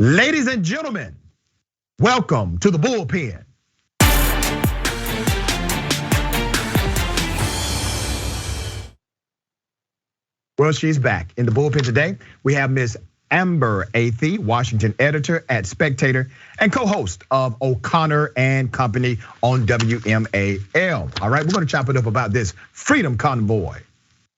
Ladies and gentlemen, welcome to the Bullpen. Well, she's back. In the Bullpen today, we have Miss Amber Athey, Washington editor at Spectator and co-host of O'Connor and Company on WMAL. All right, we're gonna chop it up about this Freedom Convoy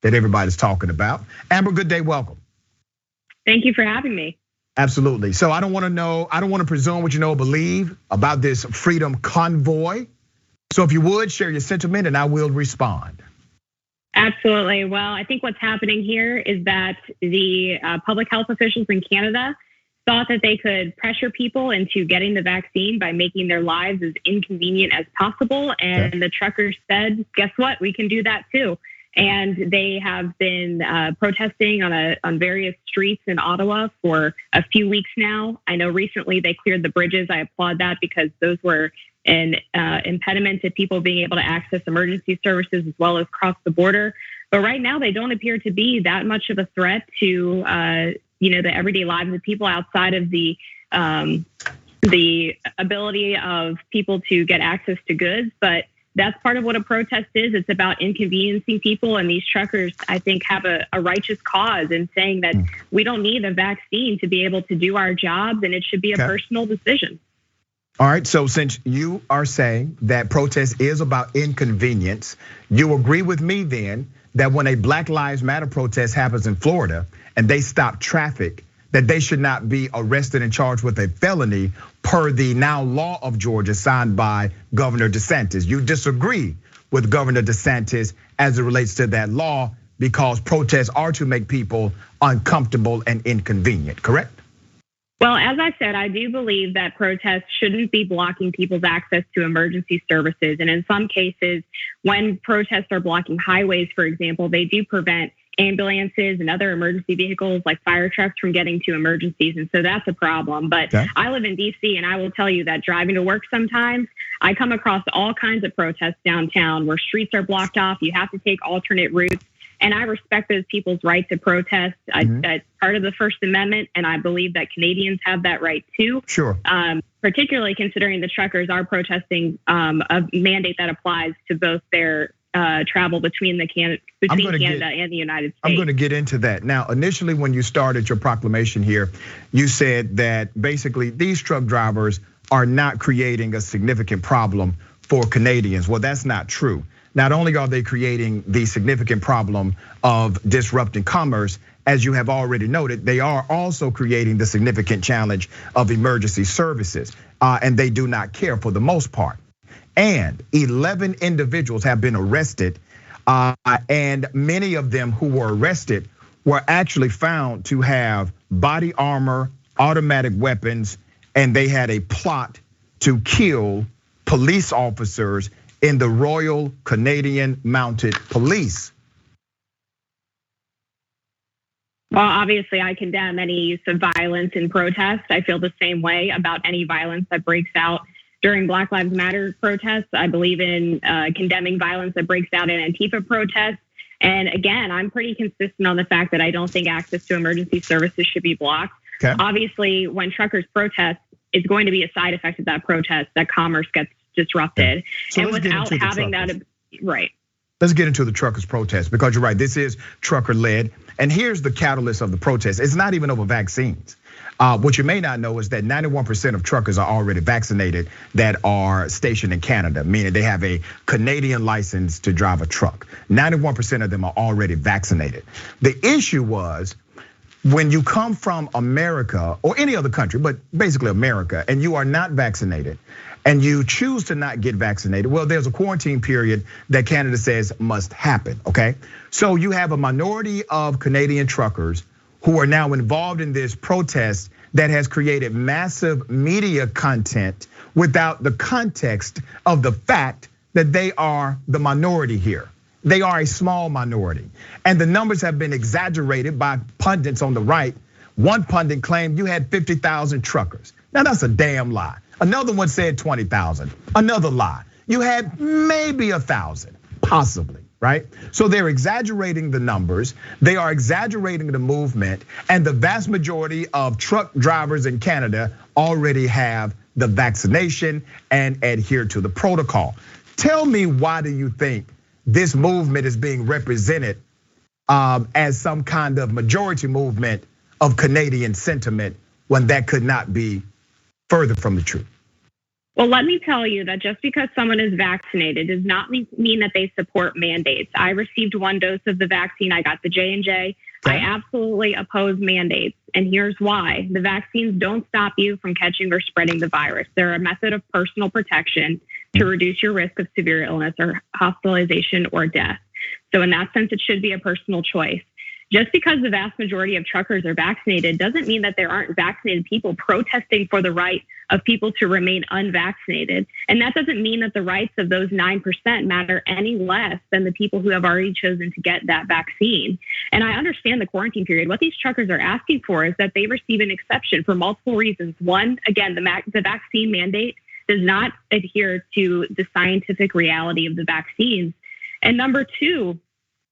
that everybody's talking about. Amber, good day, welcome. Thank you for having me. Absolutely. So I don't want to presume what you know or believe about this Freedom Convoy. So if you would, share your sentiment and I will respond. Absolutely. Well, I think what's happening here is that the public health officials in Canada thought that they could pressure people into getting the vaccine by making their lives as inconvenient as possible. And the truckers said, guess what? We can do that too. And they have been protesting on various streets in Ottawa for a few weeks now. I know recently they cleared the bridges. I applaud that because those were an impediment to people being able to access emergency services as well as cross the border. But right now they don't appear to be that much of a threat to the everyday lives of people outside of the ability of people to get access to goods. But that's part of what a protest is. It's about inconveniencing people, and these truckers, I think, have a righteous cause in saying that we don't need a vaccine to be able to do our jobs, and it should be a personal decision. All right, so since you are saying that protest is about inconvenience, you agree with me then that when a Black Lives Matter protest happens in Florida and they stop traffic, that they should not be arrested and charged with a felony per the now law of Georgia signed by Governor DeSantis. You disagree with Governor DeSantis as it relates to that law because protests are to make people uncomfortable and inconvenient, correct? Well, as I said, I do believe that protests shouldn't be blocking people's access to emergency services. And in some cases, when protests are blocking highways, for example, they do prevent ambulances and other emergency vehicles like fire trucks from getting to emergencies. And so that's a problem. But I live in DC and I will tell you that driving to work sometimes, I come across all kinds of protests downtown where streets are blocked off. You have to take alternate routes. And I respect those people's right to protest. That's part of the First Amendment. And I believe that Canadians have that right too. Sure. Particularly considering the truckers are protesting a mandate that applies to both their travel between Canada and the United States. I'm going to get into that. Now, initially when you started your proclamation here, you said that basically these truck drivers are not creating a significant problem for Canadians. Well, that's not true. Not only are they creating the significant problem of disrupting commerce, as you have already noted, they are also creating the significant challenge of emergency services, and they do not care for the most part. And 11 individuals have been arrested, and many of them who were arrested were actually found to have body armor, automatic weapons, and they had a plot to kill police officers in the Royal Canadian Mounted Police. Well, obviously I condemn any use of violence in protest. I feel the same way about any violence that breaks out during Black Lives Matter protests. I believe in condemning violence that breaks out in Antifa protests. And again, I'm pretty consistent on the fact that I don't think access to emergency services should be blocked. Obviously, when truckers protest, it's going to be a side effect of that protest that commerce gets disrupted. So and without having that, right. Let's get into the truckers' protest because you're right, this is trucker led. And here's the catalyst of the protest. It's not even over vaccines. What you may not know is that 91% of truckers are already vaccinated that are stationed in Canada, meaning they have a Canadian license to drive a truck. 91% of them are already vaccinated. The issue was when you come from America or any other country, but basically America, and you are not vaccinated, and you choose to not get vaccinated, well, there's a quarantine period that Canada says must happen, okay? So you have a minority of Canadian truckers who are now involved in this protest that has created massive media content without the context of the fact that they are the minority here. They are a small minority. And the numbers have been exaggerated by pundits on the right. One pundit claimed you had 50,000 truckers. Now that's a damn lie. Another one said 20,000, another lie. You had maybe 1,000, possibly, right? So they're exaggerating the numbers, they are exaggerating the movement, and the vast majority of truck drivers in Canada already have the vaccination and adhere to the protocol. Tell me, why do you think this movement is being represented as some kind of majority movement of Canadian sentiment when that could not be further from the truth? Well, let me tell you that just because someone is vaccinated does not mean that they support mandates. I received 1 dose of the vaccine. I got the J&J. I absolutely oppose mandates. And here's why. The vaccines don't stop you from catching or spreading the virus. They're a method of personal protection to reduce your risk of severe illness or hospitalization or death. So in that sense, it should be a personal choice. Just because the vast majority of truckers are vaccinated doesn't mean that there aren't vaccinated people protesting for the right of people to remain unvaccinated. And that doesn't mean that the rights of those 9% matter any less than the people who have already chosen to get that vaccine. And I understand the quarantine period. What these truckers are asking for is that they receive an exception for multiple reasons. One, again, the vaccine mandate does not adhere to the scientific reality of the vaccines. And number two,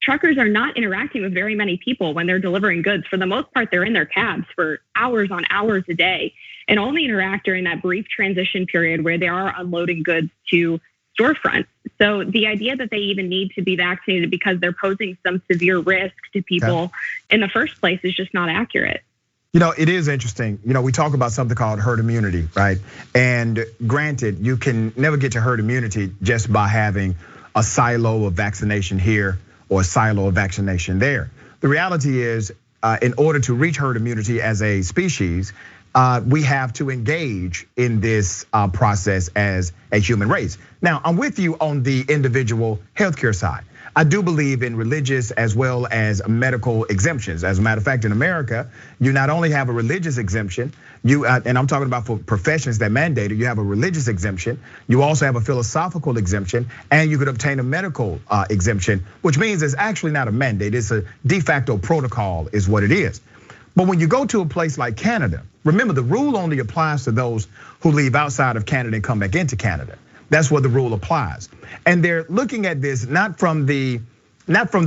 truckers are not interacting with very many people when they're delivering goods. For the most part, they're in their cabs for hours on hours a day and only interact during that brief transition period where they are unloading goods to storefronts. So the idea that they even need to be vaccinated because they're posing some severe risk to people in the first place is just not accurate. You know, it is interesting. You know, we talk about something called herd immunity, right? And granted, you can never get to herd immunity just by having a silo of vaccination here or a silo of vaccination there. The reality is, in order to reach herd immunity as a species, we have to engage in this process as a human race. Now, I'm with you on the individual healthcare side. I do believe in religious as well as medical exemptions. As a matter of fact, in America, you not only have a religious exemption, and I'm talking about for professions that mandate it, you have a religious exemption, you also have a philosophical exemption, and you could obtain a medical exemption, which means it's actually not a mandate, it's a de facto protocol is what it is. But when you go to a place like Canada, remember the rule only applies to those who leave outside of Canada and come back into Canada. That's where the rule applies. And they're looking at this not from the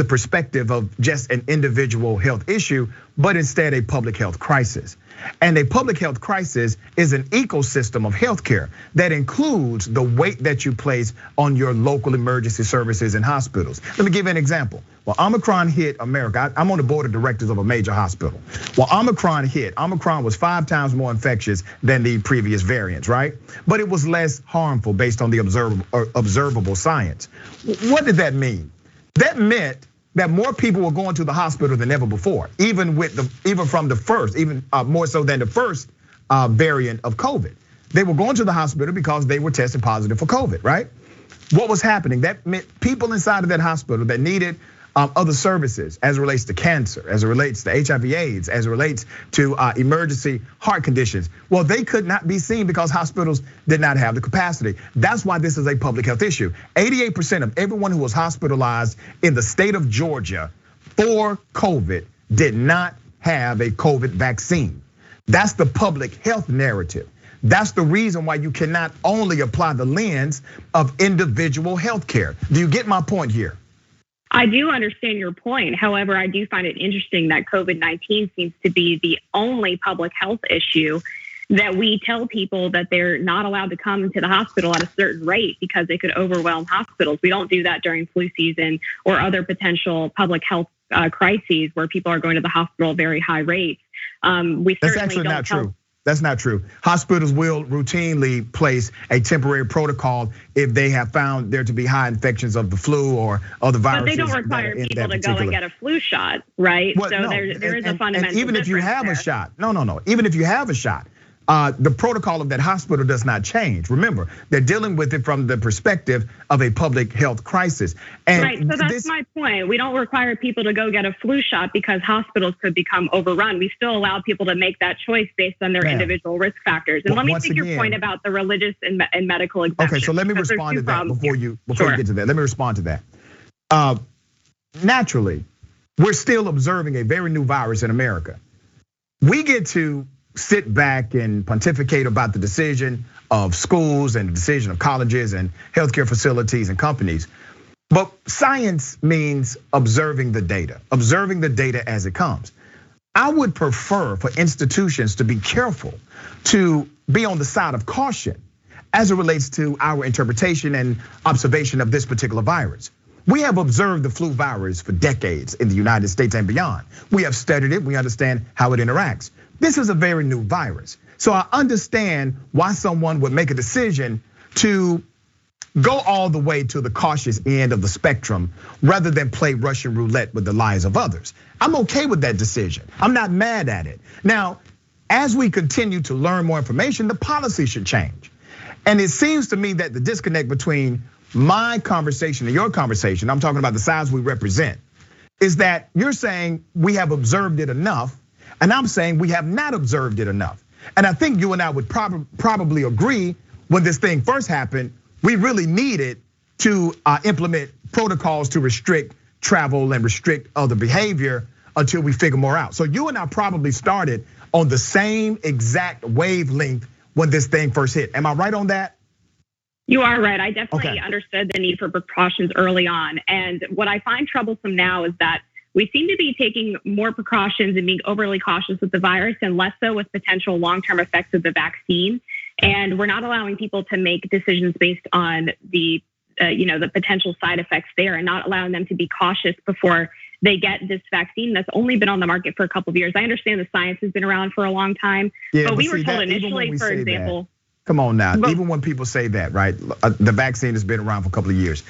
perspective of just an individual health issue, but instead a public health crisis. And a public health crisis is an ecosystem of healthcare that includes the weight that you place on your local emergency services and hospitals. Let me give you an example. Well, Omicron hit America. I'm on the board of directors of a major hospital. Well, Omicron hit. Omicron was 5 times more infectious than the previous variants, right? But it was less harmful based on the observable science. What did that mean? That meant that more people were going to the hospital than ever before, even from the first, even more so than the first variant of COVID. They were going to the hospital because they were tested positive for COVID, right? What was happening? That meant people inside of that hospital that needed other services as it relates to cancer, as it relates to HIV/AIDS, as it relates to emergency heart conditions. Well, they could not be seen because hospitals did not have the capacity. That's why this is a public health issue. 88% of everyone who was hospitalized in the state of Georgia for COVID did not have a COVID vaccine. That's the public health narrative. That's the reason why you cannot only apply the lens of individual healthcare. Do you get my point here? I do understand your point. However, I do find it interesting that COVID-19 seems to be the only public health issue that we tell people that they're not allowed to come to the hospital at a certain rate because they could overwhelm hospitals. We don't do that during flu season or other potential public health crises where people are going to the hospital at very high rates. That's actually not true. That's not true. Hospitals will routinely place a temporary protocol if they have found there to be high infections of the flu or other viruses. But they don't require people to go and get a flu shot, right? Well, so there is a fundamental and even if you have there. A shot, no. Even if you have a shot, the protocol of that hospital does not change. Remember, they're dealing with it from the perspective of a public health crisis. And right, so that's my point. We don't require people to go get a flu shot because hospitals could become overrun. We still allow people to make that choice based on their individual risk factors. And let me take your point about the religious and medical exemptions. Okay, so let me respond to that before you get to that. Let me respond to that. Naturally, we're still observing a very new virus in America. We get to sit back and pontificate about the decision of schools and the decision of colleges and healthcare facilities and companies. But science means observing the data as it comes. I would prefer for institutions to be careful, to be on the side of caution as it relates to our interpretation and observation of this particular virus. We have observed the flu virus for decades in the United States and beyond. We have studied it, we understand how it interacts. This is a very new virus. So I understand why someone would make a decision to go all the way to the cautious end of the spectrum rather than play Russian roulette with the lives of others. I'm okay with that decision. I'm not mad at it. Now, as we continue to learn more information, the policy should change. And it seems to me that the disconnect between my conversation and your conversation, I'm talking about the sides we represent, is that you're saying we have observed it enough, and I'm saying we have not observed it enough. And I think you and I would probably agree when this thing first happened, we really needed to implement protocols to restrict travel and restrict other behavior until we figure more out. So you and I probably started on the same exact wavelength when this thing first hit. Am I right on that? You are right. I definitely understood the need for precautions early on. And what I find troublesome now is that we seem to be taking more precautions and being overly cautious with the virus and less so with potential long-term effects of the vaccine. And we're not allowing people to make decisions based on the potential side effects there, and not allowing them to be cautious before they get this vaccine that's only been on the market for a couple of years. I understand the science has been around for a long time, but we were told initially, for example. Come on now, even when people say that, right? The vaccine has been around for a couple of years.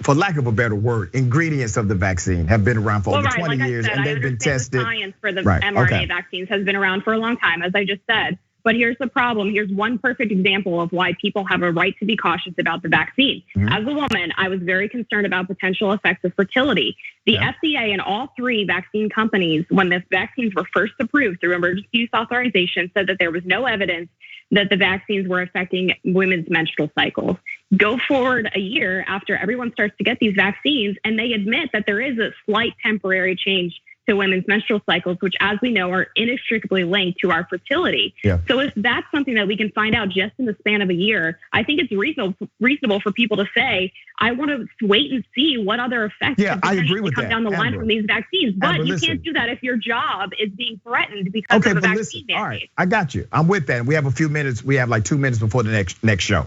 For lack of a better word, ingredients of the vaccine have been around for over 20 years, and they've been tested. The science for the mRNA vaccines has been around for a long time, as I just said. But here's the problem. Here's one perfect example of why people have a right to be cautious about the vaccine. As a woman, I was very concerned about potential effects of fertility. The FDA and all three vaccine companies, when the vaccines were first approved through emergency use authorization, said that there was no evidence that the vaccines were affecting women's menstrual cycles. Go forward a year after everyone starts to get these vaccines, and they admit that there is a slight temporary change to women's menstrual cycles, which, as we know, are inextricably linked to our fertility. So if that's something that we can find out just in the span of a year, I think it's reasonable for people to say, I want to wait and see what other effects I agree with come down the line from these vaccines. But you can't do that if your job is being threatened because of a vaccine mandate. All right, I got you. I'm with that. We have a few minutes. We have like 2 minutes before the next show.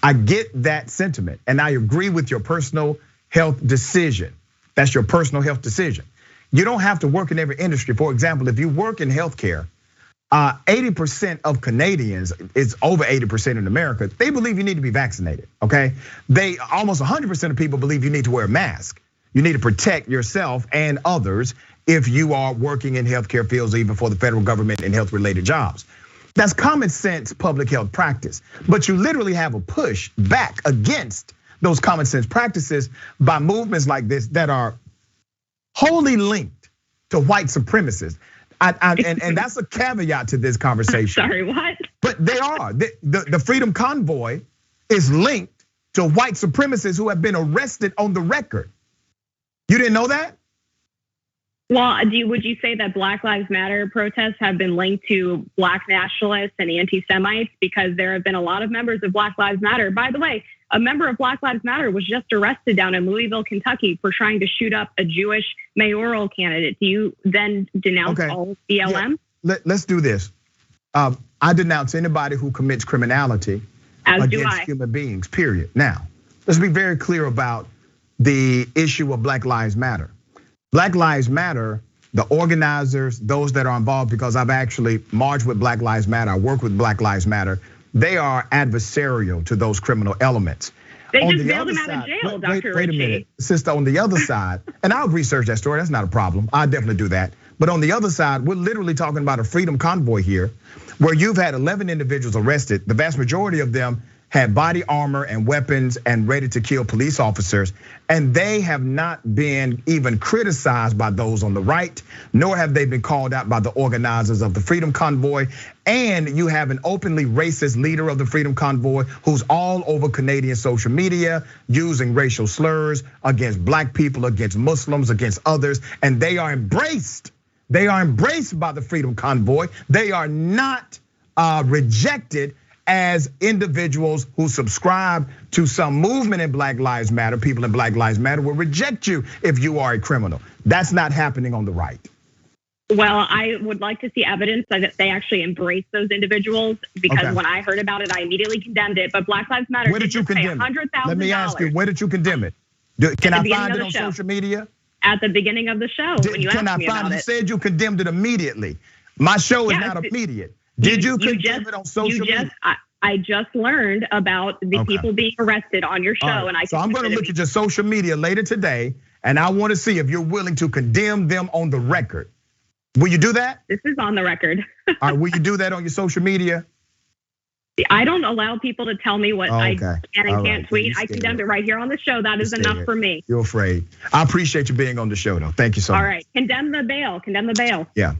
I get that sentiment, and I agree with your personal health decision. That's your personal health decision. You don't have to work in every industry. For example, if you work in healthcare, 80% of Canadians, it's over 80% in America, they believe you need to be vaccinated, okay? Almost 100% of people believe you need to wear a mask. You need to protect yourself and others if you are working in healthcare fields, even for the federal government and health-related jobs. That's common sense public health practice. But you literally have a push back against those common sense practices by movements like this that are wholly linked to white supremacists. And that's a caveat to this conversation. Sorry, what? But they are. The Freedom Convoy is linked to white supremacists who have been arrested on the record. You didn't know that? Well, would you say that Black Lives Matter protests have been linked to Black nationalists and anti-Semites? Because there have been a lot of members of Black Lives Matter. By the way, a member of Black Lives Matter was just arrested down in Louisville, Kentucky for trying to shoot up a Jewish mayoral candidate. Do you then denounce all BLM? Yeah. Let's do this. I denounce anybody who commits criminality against human beings, period. Now, let's be very clear about the issue of Black Lives Matter. Black Lives Matter, the organizers, those that are involved, because I've actually marched with Black Lives Matter, I work with Black Lives Matter, they are adversarial to those criminal elements. They just bailed him out of jail, Dr. Wait a minute, sister, on the other side, and I'll research that story, that's not a problem, I'll definitely do that. But on the other side, we're literally talking about a freedom convoy here, where you've had 11 individuals arrested, the vast majority of them had body armor and weapons and ready to kill police officers. And they have not been even criticized by those on the right, nor have they been called out by the organizers of the Freedom Convoy. And you have an openly racist leader of the Freedom Convoy who's all over Canadian social media using racial slurs against Black people, against Muslims, against others. And they are embraced. They are embraced by the Freedom Convoy. They are not rejected as individuals who subscribe to some movement in Black Lives Matter, people in Black Lives Matter will reject you if you are a criminal. That's not happening on the right. Well, I would like to see evidence that they actually embrace those individuals, because when I heard about it, I immediately condemned it. But Black Lives Matter. Where did you condemn it? Let me ask you, where did you condemn it? Can I find it on social media? At the beginning of the show, when you asked me about it. You said you condemned it immediately. My show is not immediate. Did you condemn it on social media? I just learned about the people being arrested on your show, and so I'm going to look at your social media later today, and I want to see if you're willing to condemn them on the record. Will you do that? This is on the record. All right, will you do that on your social media? I don't allow people to tell me what I can and can't tweet. I condemned it right here on the show. That is enough for me. You're afraid. I appreciate you being on the show, though. Thank you so much. All right, condemn the bail. Condemn the bail. Yeah.